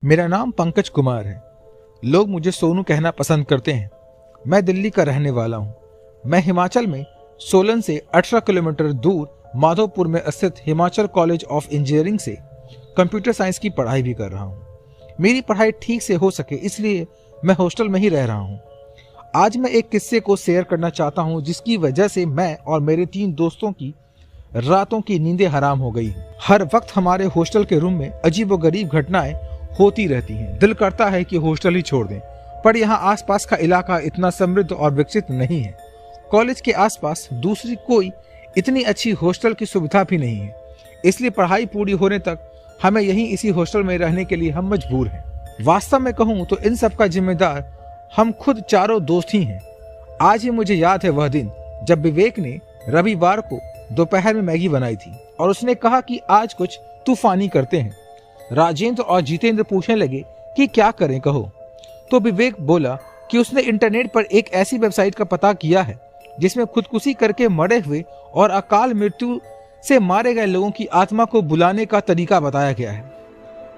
मेरा नाम पंकज कुमार है। लोग मुझे सोनू कहना पसंद करते हैं। मैं दिल्ली का रहने वाला हूँ। मैं हिमाचल में सोलन से 18 किलोमीटर दूर माधोपुर में स्थित हिमाचल कॉलेज ऑफ इंजीनियरिंग से कंप्यूटर साइंस की पढ़ाई भी कर रहा हूँ। मेरी पढ़ाई ठीक से हो सके इसलिए मैं हॉस्टल में ही रह रहा हूँ। आज मैं एक किस्से को शेयर करना चाहता हूँ जिसकी वजह से मैं और मेरे 3 दोस्तों की रातों की नींदें हराम हो गई। हर वक्त हमारे हॉस्टल के रूम में अजीबोगरीब घटनाएं होती रहती हैं। दिल करता है कि हॉस्टल ही छोड़ दें, पर यहाँ आसपास का इलाका इतना समृद्ध और विकसित नहीं है। कॉलेज के आसपास दूसरी कोई इतनी अच्छी हॉस्टल की सुविधा भी नहीं है, इसलिए पढ़ाई पूरी होने तक हमें यहीं इसी हॉस्टल में रहने के लिए हम मजबूर हैं। वास्तव में कहूँ तो इन सब का जिम्मेदार हम खुद चारों दोस्त ही हैं। आज ही मुझे याद है वह दिन जब विवेक ने रविवार को दोपहर में मैगी बनाई थी और उसने कहा कि आज कुछ तूफानी करते हैं। राजेंद्र और जितेंद्र पूछने लगे कि क्या करें कहो, तो विवेक बोला कि उसने इंटरनेट पर एक ऐसी वेबसाइट का पता किया है जिसमें खुदकुशी करके मरे हुए और अकाल मृत्यु से मारे गए लोगों की आत्मा को बुलाने का तरीका बताया गया है।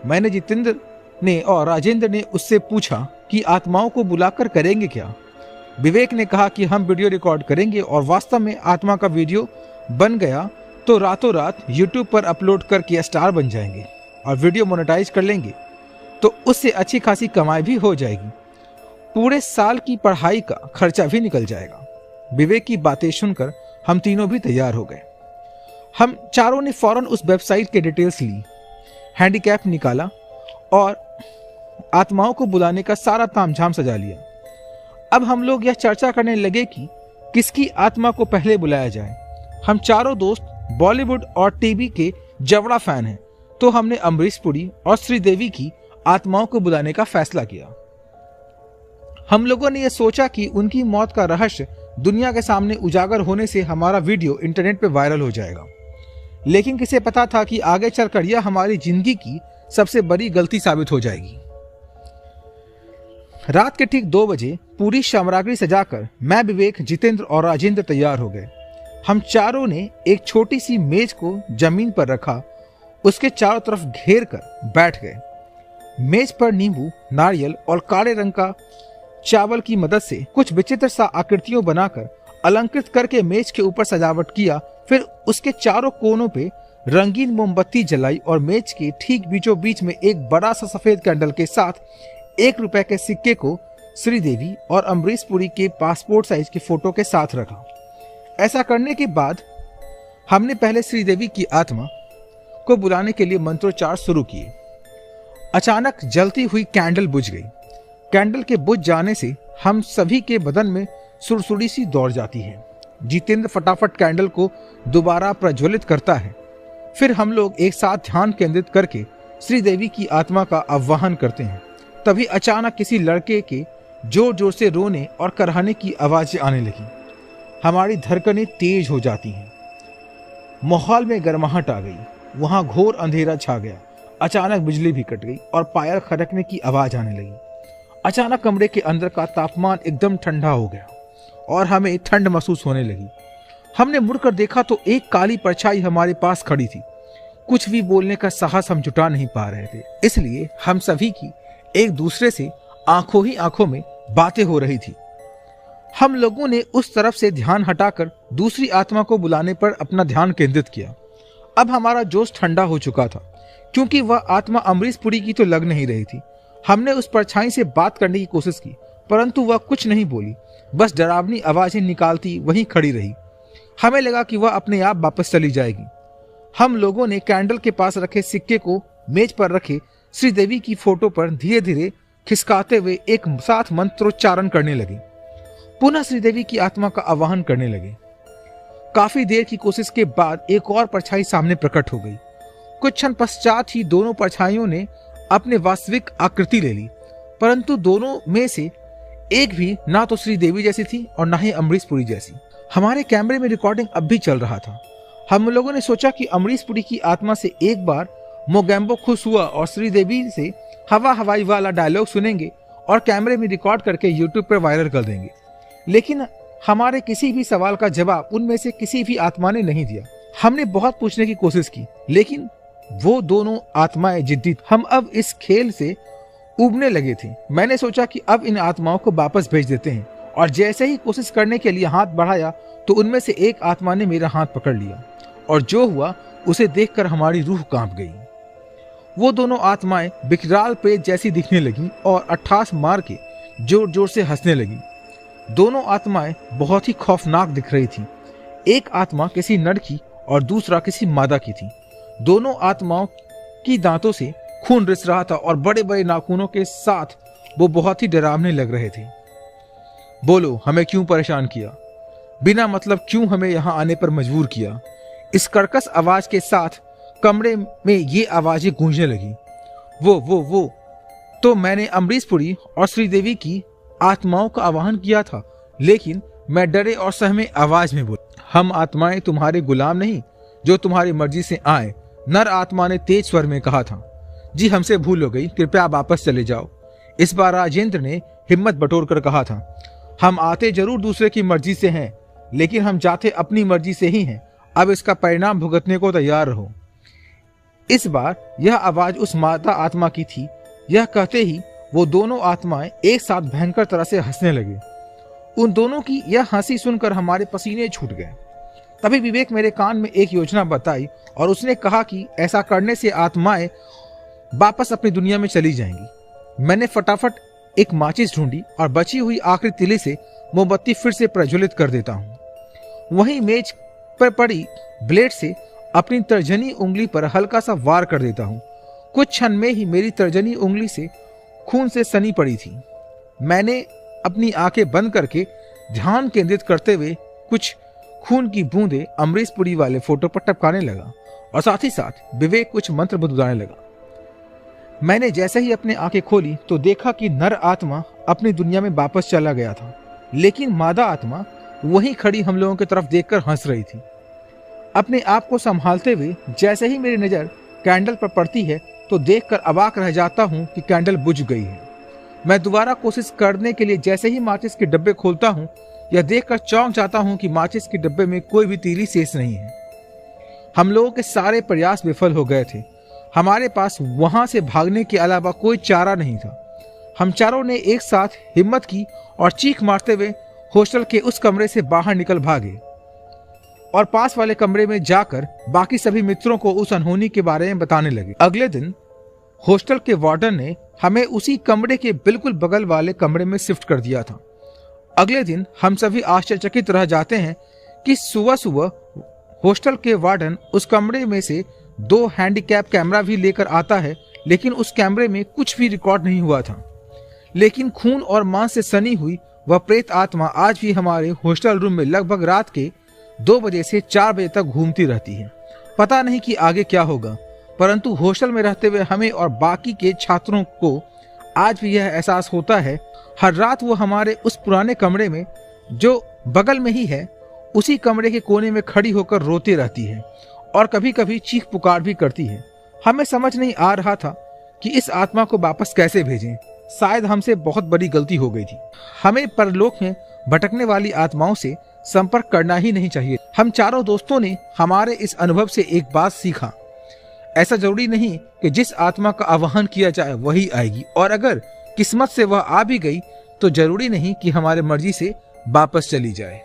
मैंने जितेंद्र ने और राजेंद्र ने उससे पूछा कि आत्माओं को बुलाकर करेंगे क्या। विवेक ने कहा कि हम वीडियो रिकॉर्ड करेंगे और वास्तव में आत्मा का वीडियो बन गया तो रातों रात यूट्यूब पर अपलोड करके स्टार बन जाएंगे और वीडियो मोनेटाइज कर लेंगे तो उससे अच्छी खासी कमाई भी हो जाएगी। पूरे साल की पढ़ाई का खर्चा भी निकल जाएगा। विवेक की बातें सुनकर हम तीनों भी तैयार हो गए। हम चारों ने फौरन उस वेबसाइट के डिटेल्स ली, हैंडीकैप निकाला और आत्माओं को बुलाने का सारा तामझाम सजा लिया। अब हम लोग यह चर्चा करने लगे कि किसकी आत्मा को पहले बुलाया जाए। हम चारों दोस्त बॉलीवुड और टीवी के जबड़ा फैन हैं, तो हमने अमरीश पुरी और श्रीदेवी की आत्माओं को बुलाने का फैसला किया। हम लोगों ने यह सोचा कि उनकी मौत का रहस्य दुनिया के सामने उजागर होने से हमारा वीडियो इंटरनेट पर वायरल हो जाएगा, लेकिन किसे पता था कि आगे चलकर यह हमारी जिंदगी की सबसे बड़ी गलती साबित हो जाएगी। रात के ठीक 2 बजे पूरी सामग्री सजाकर मैं, विवेक, जितेंद्र और राजेंद्र तैयार हो गए। हम चारों ने एक छोटी सी मेज को जमीन पर रखा, उसके चारों तरफ घेर कर बैठ गए। मेज पर नींबू, नारियल और काले रंग का चावल की मदद से कुछ विचित्र सा आकृतियों बनाकर अलंकृत करके मेज के ऊपर सजावट किया। फिर उसके चारों कोनों पे रंगीन मोमबत्ती जलाई और मेज के ठीक बीचों बीच में एक बड़ा सा सफेद कैंडल के साथ 1 रुपए के सिक्के को श्रीदेवी और अमरीश पुरी के पासपोर्ट साइज की फोटो के साथ रखा। ऐसा करने के बाद हमने पहले श्रीदेवी की आत्मा को बुलाने के लिए मंत्रोच्चार शुरू किए। अचानक जलती हुई कैंडल बुझ गई। कैंडल के बुझ जाने से हम सभी के बदन में सुड़सुड़ी सी दौड़ जाती है। जितेंद्र फटाफट कैंडल को दोबारा प्रज्वलित करता है। फिर हम लोग एक साथ ध्यान केंद्रित करके श्रीदेवी की आत्मा का आह्वान करते हैं। तभी अचानक किसी लड़के के जोर जोर से रोने और कराहने की आवाजें आने लगी। हमारी धड़कनें तेज हो जाती हैं। माहौल में गर्माहट आ गई। वहां घोर अंधेरा छा गया। अचानक बिजली भी कट गई और पायल खड़कने की आवाज आने लगी। अचानक कमरे के अंदर का तापमान एकदम ठंडा हो गया और हमें ठंड महसूस होने लगी। हमने मुड़कर देखा तो एक काली परछाई हमारे पास खड़ी थी। कुछ भी बोलने का साहस हम जुटा नहीं पा रहे थे, इसलिए हम सभी की एक दूसरे से आंखों ही आंखों में बातें हो रही थी। हम लोगों ने उस तरफ से ध्यान हटाकर दूसरी आत्मा को बुलाने पर अपना ध्यान केंद्रित किया। अब हमारा जोश ठंडा हो चुका था, क्योंकि वह आत्मा अमरीश पुरी की तो लग नहीं रही थी। हमने उस परछाई से बात करने की कोशिश की, परंतु वह कुछ नहीं बोली, बस डरावनी आवाजें निकालती वहीं खड़ी रही। हमें लगा कि वह अपने आप वापस चली जाएगी। हम लोगों ने कैंडल के पास रखे सिक्के को मेज पर रखे श्रीदेवी की फोटो पर धीरे धीरे खिसकाते हुए एक साथ मंत्रोच्चारण करने लगे। पुनः श्रीदेवी की आत्मा का आवाहन करने लगे। काफी देर की कोशिश के बाद एक और परछाई सामने प्रकट हो गई। कुछ क्षण पश्चात ही दोनों परछाइयों ने अपने वास्तविक आकृति ले ली, परंतु दोनों में से एक भी ना तो श्रीदेवी जैसी थी और ना ही अमरीश पुरी जैसी। हमारे कैमरे में रिकॉर्डिंग अब भी चल रहा था। हम लोगों ने सोचा कि अमरीश पुरी की आत्मा से एक बार मोगैम्बो खुश हुआ और श्रीदेवी से हवा हवाई वाला डायलॉग सुनेंगे और कैमरे में रिकॉर्ड करके यूट्यूब पर वायरल कर देंगे। लेकिन हमारे किसी भी सवाल का जवाब उनमें से किसी भी आत्मा ने नहीं दिया। हमने बहुत पूछने की कोशिश की, लेकिन वो दोनों आत्माएं जिद्दी थीं। हम अब इस खेल से उबने लगे थे। मैंने सोचा कि अब इन आत्माओं को वापस भेज देते हैं, और जैसे ही कोशिश करने के लिए हाथ बढ़ाया तो उनमें से एक आत्मा ने मेरा हाथ पकड़ लिया, और जो हुआ उसे देखकर हमारी रूह कांप गई। वो दोनों आत्माएं विकराल प्रेत जैसी दिखने लगीं और अट्ठास मार के जोर जोर से हंसने लगीं। दोनों आत्माएं बहुत ही खौफनाक दिख रही थीं। एक आत्मा किसी नर की और दूसरा किसी मादा की थी। दोनों आत्माओं की दांतों से खून रिस रहा था और बड़े बड़े नाखूनों के साथ वो बहुत ही डरावने लग रहे थे। बोलो, हमें क्यों परेशान किया? बिना मतलब क्यों हमें यहाँ आने पर मजबूर किया? इस कर्कश आवाज के साथ कमरे में ये आवाजें गूंजने लगी। वो तो मैंने अमरीशपुरी और श्रीदेवी की आत्माओं का आवाहन किया था, लेकिन मैं डरे और सहमे आवाज में बोला, हम आत्माएं तुम्हारे गुलाम नहीं जो तुम्हारी मर्जी से आए। नर आत्मा ने तेज स्वर में कहा था। जी, हमसे भूल हो गई, कृपया वापस चले जाओ। इस बार राजेंद्र ने हिम्मत बटोर कर कहा था, हम आते जरूर दूसरे की मर्जी से हैं, लेकिन हम जाते अपनी मर्जी से ही हैं। अब इसका परिणाम भुगतने को तैयार रहो। इस बार यह आवाज उस मादा आत्मा की थी। यह कहते ही वो दोनों आत्माएं एक साथ भयंकर तरह से हंसने लगे। उन दोनों की यह हंसी सुनकर हमारे पसीने छूट गए। तभी विवेक मेरे कान में एक योजना बताई और उसने कहा कि ऐसा करने से आत्माएं वापस अपनी दुनिया में चली जाएंगी। मैंने फटाफट एक माचिस ढूंढी और बची हुई आखिरी तिली से मोमबत्ती फिर से प्रज्वलित कर देता हूँ। वहीं मेज पर पड़ी ब्लेड से अपनी तर्जनी उंगली पर हल्का सा वार कर देता हूँ। कुछ क्षण में ही मेरी तर्जनी उंगली से खून से सनी पड़ी थी। मैंने अपनी आंखें बंद करके ध्यान केंद्रित करते हुए कुछ खून की बूंदें अमरीशपुरी वाले फोटो पर टपकाने लगा और साथ ही साथ विवेक कुछ मंत्र बुदबुदाने लगा। मैंने जैसे ही अपनी आंखें खोली तो देखा कि नर आत्मा अपनी दुनिया में वापस चला गया था, लेकिन मादा आत्मा वहीं खड़ी हम लोगों की तरफ देखकर हंस रही थी। अपने आप को संभालते हुए जैसे ही मेरी नजर कैंडल पर पड़ती है तो देखकर अवाक रह जाता हूँ कि कैंडल बुझ गई है। मैं दोबारा कोशिश करने के लिए जैसे ही माचिस के डब्बे खोलता हूँ, यह देखकर चौंक जाता हूँ कि माचिस के डब्बे में कोई भी तीली शेष नहीं है। हम लोगों के सारे प्रयास विफल हो गए थे। हमारे पास वहां से भागने के अलावा कोई चारा नहीं था। हम चारों ने एक साथ हिम्मत की और चीख मारते हुए हॉस्टल के उस कमरे से बाहर निकल भागे और पास वाले कमरे में जाकर बाकी सभी मित्रों को उस अनहोनी के बारे में बताने लगे। अगले दिन हॉस्टल के वार्डन ने हमें उसी कमरे के बिल्कुल बगल वाले कमरे में शिफ्ट कर दिया था। अगले दिन हम सभी आश्चर्यचकित रह जाते हैं कि सुबह सुबह हॉस्टल के वार्डन उस कमरे में से 2 हैंडीकैप कैमरा भी लेकर आता है, लेकिन उस कैमरे में कुछ भी रिकॉर्ड नहीं हुआ था। लेकिन खून और मांस से सनी हुई वह प्रेत आत्मा आज भी हमारे हॉस्टल रूम में लगभग रात के 2 बजे से 4 बजे तक घूमती रहती है। पता नहीं कि आगे क्या होगा, परंतु हॉस्टल में रहते हुए हमें और बाकी के छात्रों को आज भी यह एहसास होता है। हर रात वो हमारे उस पुराने कमरे में जो बगल में ही है, उसी कमरे के कोने में खड़ी होकर रोती रहती है और कभी कभी चीख पुकार भी करती है। हमें समझ नहीं आ रहा था कि इस आत्मा को वापस कैसे भेजें। शायद हमसे बहुत बड़ी गलती हो गई थी। हमें परलोक में भटकने वाली आत्माओं से संपर्क करना ही नहीं चाहिए। हम चारों दोस्तों ने हमारे इस अनुभव से एक बात सीखा, ऐसा जरूरी नहीं कि जिस आत्मा का आवाहन किया जाए वही आएगी, और अगर किस्मत से वह आ भी गई तो जरूरी नहीं कि हमारे मर्जी से वापस चली जाए।